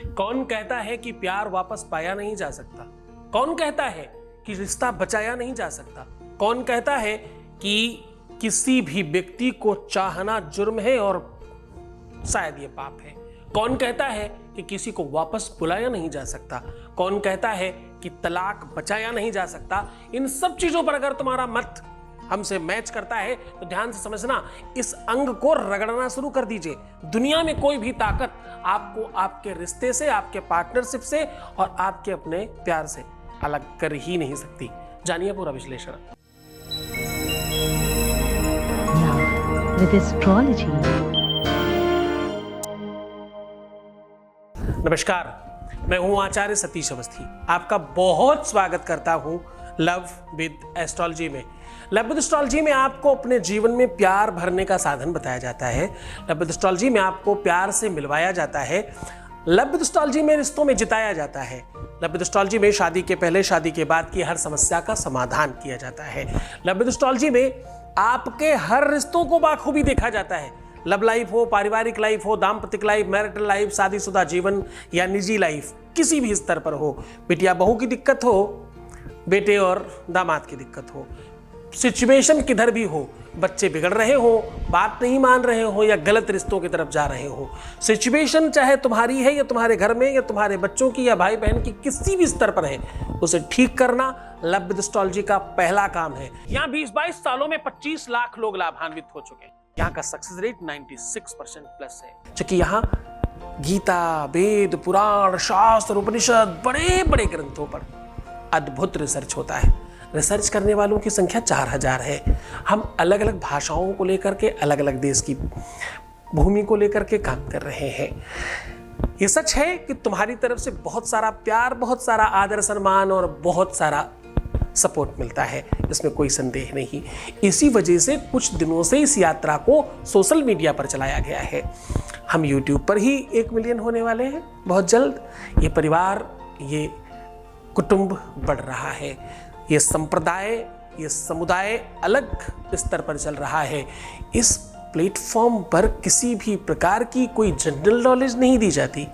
कौन कहता है कि प्यार वापस पाया नहीं जा सकता? कौन कहता है कि रिश्ता बचाया नहीं जा सकता? कौन कहता है कि किसी भी व्यक्ति को चाहना जुर्म है और शायद ये पाप है? कौन कहता है कि किसी को वापस बुलाया नहीं जा सकता? कौन कहता है कि तलाक बचाया नहीं जा सकता? इन सब चीजों पर अगर तुम्हारा मत हमसे मैच करता है तो ध्यान से समझना, इस अंग को रगड़ना शुरू कर दीजिए। दुनिया में कोई भी ताकत आपको आपके रिश्ते से, आपके पार्टनरशिप से और आपके अपने प्यार से अलग कर ही नहीं सकती। जानिए पूरा विश्लेषण। With astrology. नमस्कार, मैं हूं आचार्य सतीश अवस्थी। आपका बहुत स्वागत करता हूं लव विद एस्ट्रोलॉजी में। लव विद एस्ट्रोलॉजी में आपको अपने जीवन में प्यार भरने का साधन बताया जाता है। लव विद एस्ट्रोलॉजी में आपको प्यार से मिलवाया जाता है। लव विद एस्ट्रोलॉजी में रिश्तों में जिताया जाता है। लव विद एस्ट्रोलॉजी में शादी के पहले, शादी के बाद की हर समस्या का समाधान किया जाता है। लव विद एस्ट्रोलॉजी में आपके हर रिश्तों को बाखूबी देखा जाता है। लव लाइफ हो, पारिवारिक लाइफ हो, दाम्पतिक लाइफ, मैरिटल लाइफ, शादीशुदा जीवन या निजी लाइफ, किसी भी स्तर पर हो, बेटिया बहू की दिक्कत हो, बेटे और दामाद की दिक्कत हो, सिचुएशन किधर भी हो, बच्चे बिगड़ रहे हो, बात नहीं मान रहे हो या गलत रिश्तों की तरफ जा रहे हो, सिचुएशन चाहे तुम्हारी है या तुम्हारे घर में या तुम्हारे बच्चों की या भाई बहन की, किसी भी स्तर पर है, उसे ठीक करना लव विद एस्ट्रोलॉजी का पहला काम है। यहाँ 20-22 सालों में 25 लाख लोग लाभान्वित हो चुके हैं। यहाँ का सक्सेस रेट 96% प्लस है, क्योंकि यहाँ गीता, वेद, पुराण, शास्त्र, उपनिषद, बड़े बड़े ग्रंथों पर अद्भुत रिसर्च होता है। रिसर्च करने वालों की संख्या 4000 है। हम अलग अलग भाषाओं को लेकर के, अलग अलग देश की भूमि को लेकर के काम कर रहे हैं। ये सच है कि तुम्हारी तरफ से बहुत सारा प्यार, बहुत सारा आदर सम्मान और बहुत सारा सपोर्ट मिलता है, इसमें कोई संदेह नहीं। इसी वजह से कुछ दिनों से इस यात्रा को सोशल मीडिया पर चलाया गया है। हम यूट्यूब पर ही 1 मिलियन होने वाले हैं बहुत जल्द। ये परिवार, ये कुटुंब बढ़ रहा है, ये संप्रदाय, ये समुदाय अलग स्तर पर चल रहा है। इस प्लेटफॉर्म पर किसी भी प्रकार की कोई जनरल नॉलेज नहीं दी जाती,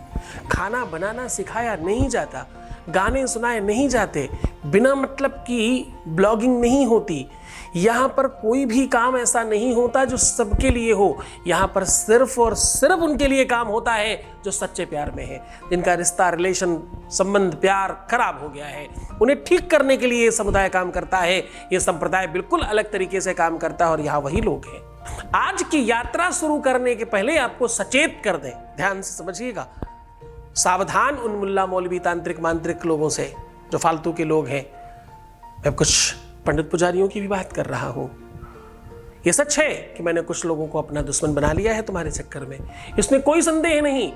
खाना बनाना सिखाया नहीं जाता, गाने सुनाए नहीं जाते, बिना मतलब की ब्लॉगिंग नहीं होती। यहाँ पर कोई भी काम ऐसा नहीं होता जो सबके लिए हो। यहाँ पर सिर्फ और सिर्फ उनके लिए काम होता है जो सच्चे प्यार में है, जिनका रिश्ता, रिलेशन, संबंध, प्यार खराब हो गया है। उन्हें ठीक करने के लिए ये समुदाय काम करता है। ये संप्रदाय बिल्कुल अलग तरीके से काम करता है और यहाँ वही लोग हैं। आज की यात्रा शुरू करने के पहले आपको सचेत कर दें, ध्यान से समझिएगा। सावधान उन मुल्ला मौलवी तांत्रिक मांत्रिक लोगों से जो फालतू के लोग हैं। मैं कुछ पंडित पुजारियों की भी बात कर रहा हूं। यह सच है कि मैंने कुछ लोगों को अपना दुश्मन बना लिया है तुम्हारे चक्कर में। इसमें कोई संदेह नहीं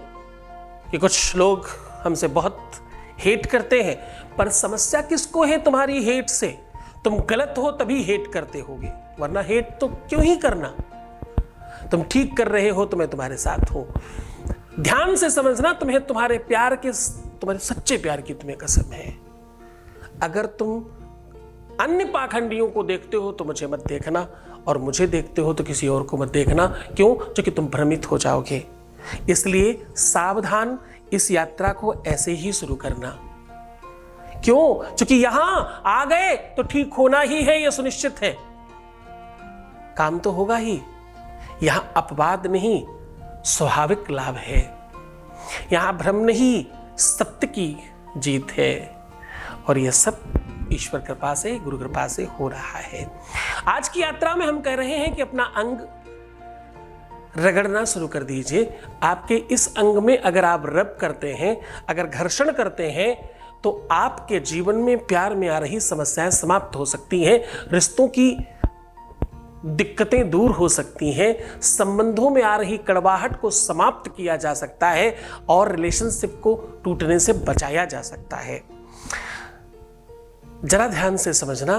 कि कुछ लोग हमसे बहुत हेट करते हैं, पर समस्या किसको है तुम्हारी हेट से? तुम गलत हो तभी हेट करते होगे, वरना हेट तो क्यों ही करना। तुम ठीक कर रहे हो तो मैं तुम्हारे साथ हूं। ध्यान से समझना, तुम्हें तुम्हारे प्यार के, तुम्हारे सच्चे प्यार की तुम्हें कसम है। अगर तुम अन्य पाखंडियों को देखते हो तो मुझे मत देखना, और मुझे देखते हो तो किसी और को मत देखना। क्यों? क्योंकि तुम भ्रमित हो जाओगे। इसलिए सावधान, इस यात्रा को ऐसे ही शुरू करना। क्यों? क्योंकि यहां आ गए तो ठीक होना ही है, यह सुनिश्चित है। काम तो होगा ही। यहां अपवाद नहीं, स्वाभाविक लाभ है। यहां भ्रम नहीं, सत्य की जीत है। और यह सब ईश्वर कृपा से, गुरु कृपा से हो रहा है। आज की यात्रा में हम कह रहे हैं कि अपना अंग रगड़ना शुरू कर दीजिए। आपके इस अंग में अगर आप रब करते हैं, अगर घर्षण करते हैं, तो आपके जीवन में प्यार में आ रही समस्याएं समाप्त हो सकती हैं, रिश्तों की दिक्कतें दूर हो सकती हैं, संबंधों में आ रही कड़वाहट को समाप्त किया जा सकता है और रिलेशनशिप को टूटने से बचाया जा सकता है। जरा ध्यान से समझना,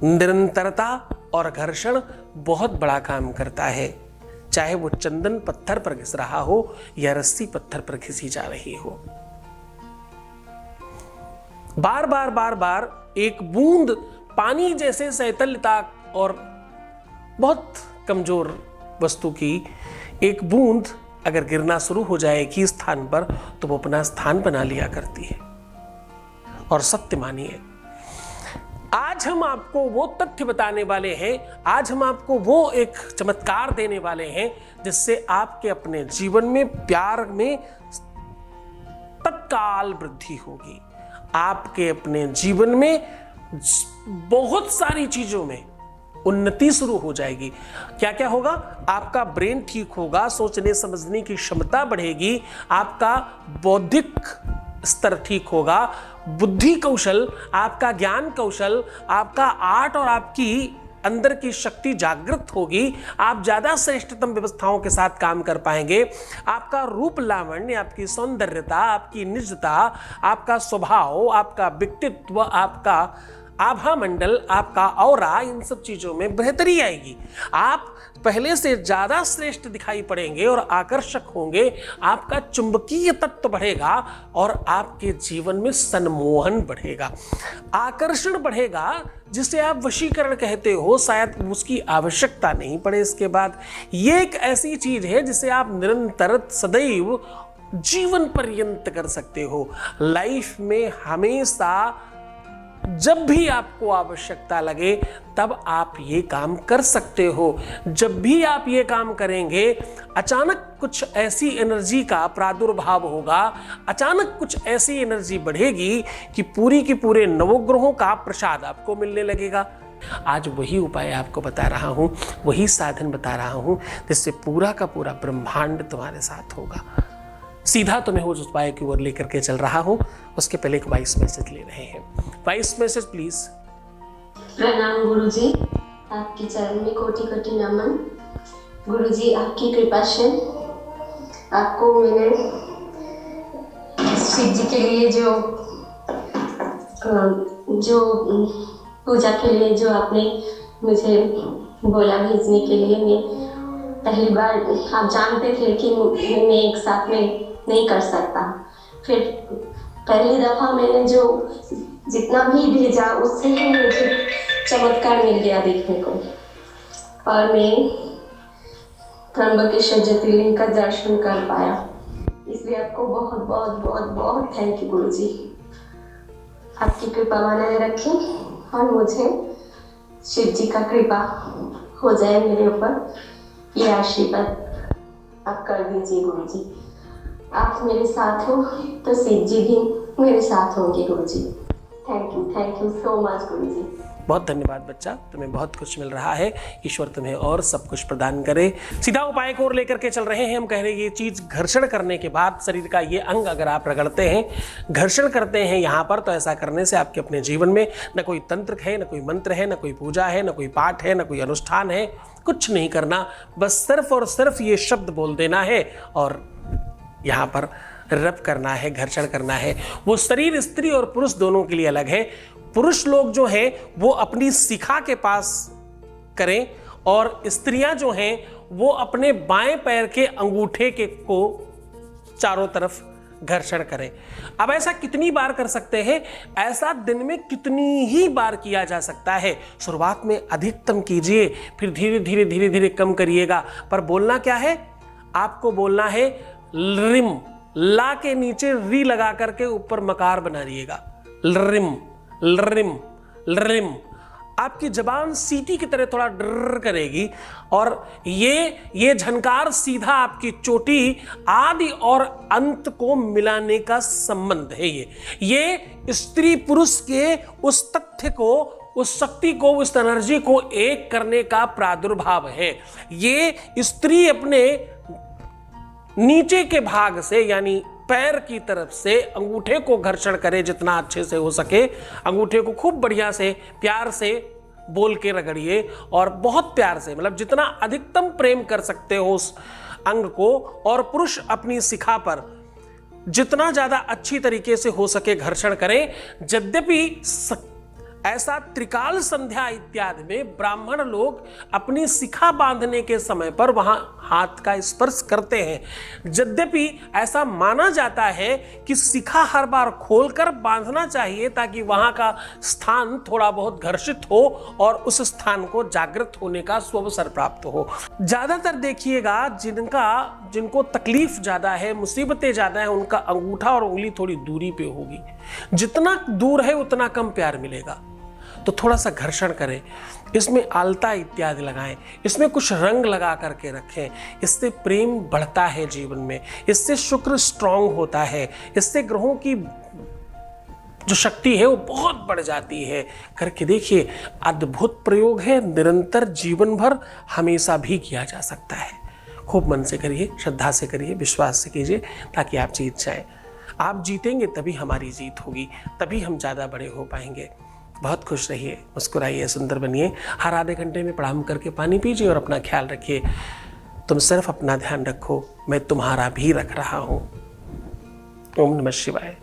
निरंतरता और घर्षण बहुत बड़ा काम करता है। चाहे वो चंदन पत्थर पर घिस रहा हो या रस्सी पत्थर पर घिसी जा रही हो। बार बार बार बार एक बूंद पानी जैसे शीतलता और बहुत कमजोर वस्तु की एक बूंद अगर गिरना शुरू हो जाएगी स्थान पर तो वो अपना स्थान बना लिया करती है। और सत्य मानिए, आज हम आपको वो तथ्य बताने वाले हैं, आज हम आपको वो एक चमत्कार देने वाले हैं जिससे आपके अपने जीवन में प्यार में तत्काल वृद्धि होगी। आपके अपने जीवन में बहुत सारी चीजों में उन्नति शुरू हो जाएगी। क्या क्या होगा? आपका ब्रेन ठीक होगा, सोचने समझने की क्षमता बढ़ेगी, आपका बौद्धिक स्तर ठीक होगा, बुद्धि कौशल, आपका ज्ञान कौशल, आपका आर्ट और आपकी अंदर की शक्ति जागृत होगी। आप ज्यादा श्रेष्ठतम व्यवस्थाओं के साथ काम कर पाएंगे। आपका रूप लावण्य, आपकी सौंदर्यता, आपकी निजता, आपका स्वभाव, आपका व्यक्तित्व, आपका आभा मंडल, आपका ऑरा, इन सब चीजों में बेहतरी आएगी। आप पहले से ज्यादा श्रेष्ठ दिखाई पड़ेंगे और आकर्षक होंगे। आपका चुंबकीय तत्व बढ़ेगा और आपके जीवन में सम्मोहन बढ़ेगा, आकर्षण बढ़ेगा, जिसे आप वशीकरण कहते हो। शायद उसकी आवश्यकता नहीं पड़े इसके बाद। ये एक ऐसी चीज है जिसे आप निरंतर सदैव जीवन पर्यंत कर सकते हो। लाइफ में हमेशा जब भी आपको आवश्यकता लगे तब आप ये काम कर सकते हो। जब भी आप ये काम करेंगे, अचानक कुछ ऐसी एनर्जी का प्रादुर्भाव होगा, अचानक कुछ ऐसी एनर्जी बढ़ेगी कि पूरी की पूरे नवग्रहों का प्रसाद आपको मिलने लगेगा। आज वही उपाय आपको बता रहा हूं, वही साधन बता रहा हूं जिससे पूरा का पूरा ब्रह्मांड तुम्हारे साथ होगा। सीधा तुम्हें उस उपाय की ओर लेकर के चल रहा हूं। उसके पहले एक वॉइस मैसेज ले रहे हैं। Voice message please. प्रणाम गुरुजी, आपके चरण में कोटि कोटि नमन। गुरुजी, आपकी कृपा से आपको मैंने शिव जी के लिए जो पूजा के लिए जो आपने मुझे बोला भेजने के लिए, मैं पहली बार, आप जानते थे कि मैं एक साथ में नहीं कर सकता। फिर पहली दफ़ा मैंने जो जितना भी भेजा उससे ही मुझे चमत्कार मिल गया देखने को, और मैं त्र्यंबकेश्वर ज्योतिर्लिंग का दर्शन कर पाया। इसलिए आपको बहुत बहुत बहुत बहुत थैंक यू गुरुजी। आपकी कृपा बनाए रखें और मुझे शिव जी का कृपा हो जाए मेरे ऊपर, ये आशीर्वाद आप कर दीजिए गुरुजी। आप मेरे साथ हो तो शिव जी भी मेरे साथ होंगे गुरुजी। थैंक यू सो मच गुरुजी। बहुत धन्यवाद बच्चा, तुम्हें बहुत कुछ मिल रहा है। ईश्वर तुम्हें और सब कुछ प्रदान करे। सीधा उपाय को और लेकर के चल रहे हैं। हम कह रहे हैं ये चीज घर्षण करने के बाद शरीर का ये अंग अगर आप रगड़ते हैं, घर्षण करते हैं यहाँ पर, तो ऐसा करने से आपके अपने जीवन में न कोई तंत्र है, न कोई मंत्र है, न कोई पूजा है, न कोई पाठ है, न कोई अनुष्ठान है। कुछ नहीं करना, बस सिर्फ और सिर्फ ये शब्द बोल देना है और यहाँ पर रब करना है, घर्षण करना है। वो शरीर स्त्री और पुरुष दोनों के लिए अलग है। पुरुष लोग जो हैं वो अपनी शिखा के पास करें और स्त्रियां जो हैं वो अपने बाएं पैर के अंगूठे के को चारों तरफ घर्षण करें। अब ऐसा कितनी बार कर सकते हैं? ऐसा दिन में कितनी ही बार किया जा सकता है। शुरुआत में अधिकतम कीजिए, फिर धीरे धीरे धीरे धीरे कम करिएगा। पर बोलना क्या है? आपको बोलना है रिम, ला के नीचे री लगा करके ऊपर मकार बना दिएगा। Rim rim rim. आपकी जबान सीटी की तरह थोड़ा डर करेगी और ये झनकार सीधा आपकी चोटी आदि और अंत को मिलाने का संबंध है। ये स्त्री पुरुष के उस तथ्य को, उस शक्ति को, उस एनर्जी को एक करने का प्रादुर्भाव है। ये स्त्री अपने नीचे के भाग से यानी पैर की तरफ से अंगूठे को घर्षण करे जितना अच्छे से हो सके। अंगूठे को खूब बढ़िया से प्यार से बोल के रगड़िए और बहुत प्यार से, मतलब जितना अधिकतम प्रेम कर सकते हो उस अंग को। और पुरुष अपनी शिखा पर जितना ज्यादा अच्छी तरीके से हो सके घर्षण करें। यद्यपि ऐसा त्रिकाल संध्या इत्यादि में ब्राह्मण लोग अपनी शिखा बांधने के समय पर वहां हाथ का स्पर्श करते हैं। यद्यपि ऐसा माना जाता है कि शिखा हर बार खोलकर बांधना चाहिए ताकि वहां का स्थान थोड़ा बहुत घर्षित हो और उस स्थान को जागृत होने का अवसर प्राप्त हो। ज्यादातर देखिएगा जिनको तकलीफ ज्यादा है, मुसीबतें ज्यादा है, उनका अंगूठा और उंगली थोड़ी दूरी पे होगी। जितना दूर है उतना कम प्यार मिलेगा। तो थोड़ा सा घर्षण करें, इसमें आलता इत्यादि लगाएं, इसमें कुछ रंग लगा करके रखें। इससे प्रेम बढ़ता है जीवन में, इससे शुक्र स्ट्रांग होता है, इससे ग्रहों की जो शक्ति है वो बहुत बढ़ जाती है। करके देखिए, अद्भुत प्रयोग है, निरंतर जीवन भर हमेशा भी किया जा सकता है। खूब मन से करिए, श्रद्धा से करिए, विश्वास से कीजिए ताकि आप जीत जाएं। आप जीतेंगे तभी हमारी जीत होगी, तभी हम ज़्यादा बड़े हो पाएंगे। बहुत खुश रहिए, मुस्कुराइए, सुंदर बनिए। हर आधे घंटे में प्रणाम करके पानी पीजिए और अपना ख्याल रखिए। तुम सिर्फ अपना ध्यान रखो, मैं तुम्हारा भी रख रहा हूँ। ओम नमः शिवाय।